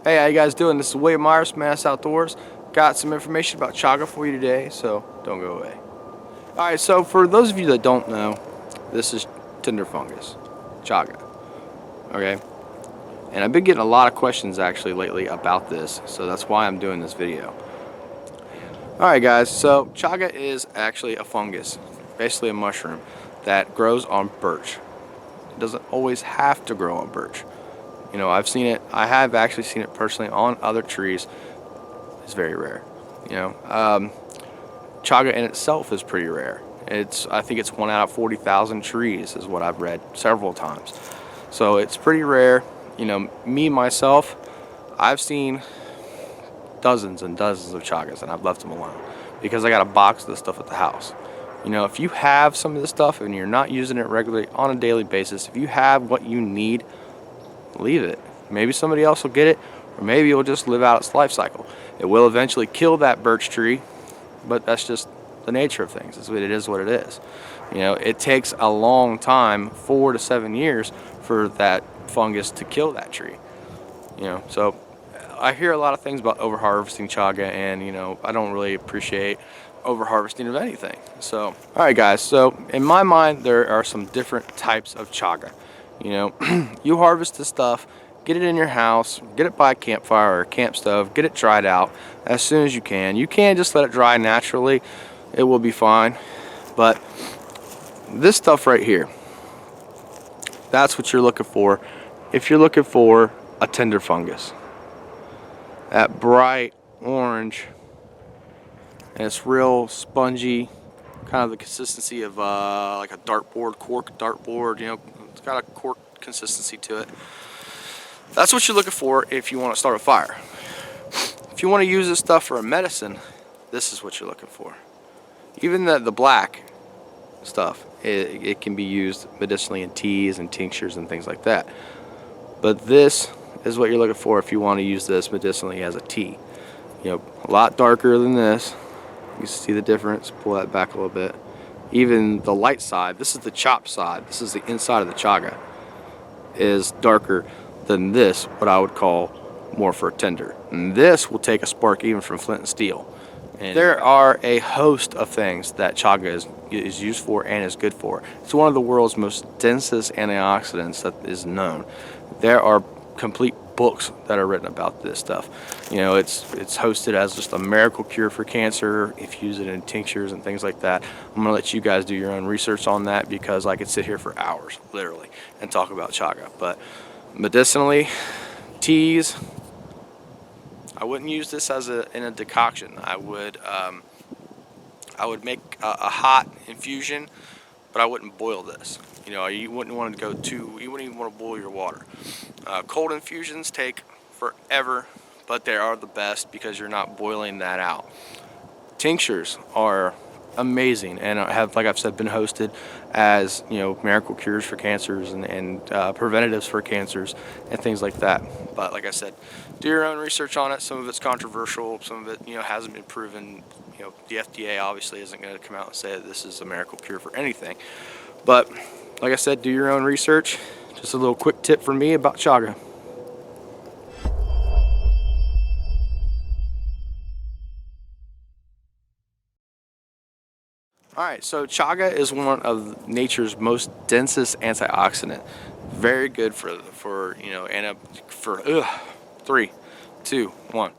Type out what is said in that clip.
Hey, how you guys doing? This is William Myers, Mantis Outdoors. Got some information about chaga for you today, so don't go away. Alright, so for those of you that don't know, this is tinder fungus, chaga. Okay? And I've been getting a lot of questions actually lately about this, so that's why I'm doing this video. Alright guys, so chaga is actually a fungus, basically a mushroom, that grows on birch. It doesn't always have to grow on birch. You know, I have actually seen it personally on other trees. It's very rare. You know, chaga in itself is pretty rare. I think it's 1 out of 40,000 trees is what I've read several times. So it's pretty rare. You know, myself, I've seen dozens and dozens of chagas and I've left them alone because I got a box of this stuff at the house. You know, if you have some of this stuff and you're not using it regularly on a daily basis, if you have what you need, leave it. Maybe somebody else will get it, or maybe it'll just live out its life cycle. It will eventually kill that birch tree, but that's just the nature of things. It is what it is. You know, it takes a long time, 4 to 7 years, for that fungus to kill that tree. You know, so I hear a lot of things about over-harvesting chaga, and you know, I don't really appreciate over-harvesting of anything. So, all right guys, so in my mind, there are some different types of chaga. You know, you harvest the stuff, get it in your house, get it by a campfire or a camp stove, get it dried out as soon as you can. You can just let it dry naturally, it will be fine. But this stuff right here, that's what you're looking for if you're looking for a tinder fungus. That bright orange, and it's real spongy, kind of the consistency of like a cork dartboard, you know. It's got a cork consistency to it. That's what you're looking for if you want to start a fire. If you want to use this stuff for a medicine, this is what you're looking for. Even the black stuff, it can be used medicinally in teas and tinctures and things like that. But this is what you're looking for if you want to use this medicinally as a tea. You know, a lot darker than this. You can see the difference. Pull that back a little bit. Even the light side, this is the chopped side, this is the inside of the chaga, is darker than this, what I would call more for a tinder. And this will take a spark even from flint and steel. And there are a host of things that chaga is used for and is good for. It's one of the world's most densest antioxidants that is known. There are complete books that are written about this stuff. You know, it's hosted as just a miracle cure for cancer if you use it in tinctures and things like that. I'm gonna let you guys do your own research on that because I could sit here for hours literally and talk about chaga. But medicinally, teas, I wouldn't use this in a decoction. I would make a hot infusion, but I wouldn't boil this. You know, you wouldn't want to you wouldn't even want to boil your water. Cold infusions take forever, but they are the best because you're not boiling that out. Tinctures are amazing and have, like I've said, been hosted as, you know, miracle cures for cancers and preventatives for cancers and things like that. But like I said, do your own research on it. Some of it's controversial, some of it, you know, hasn't been proven. You know, the FDA obviously isn't going to come out and say that this is a miracle cure for anything. But like I said, do your own research. Just a little quick tip from me about chaga. Alright, so chaga is one of nature's most densest antioxidant. Very good for you know, 3, 2, 1.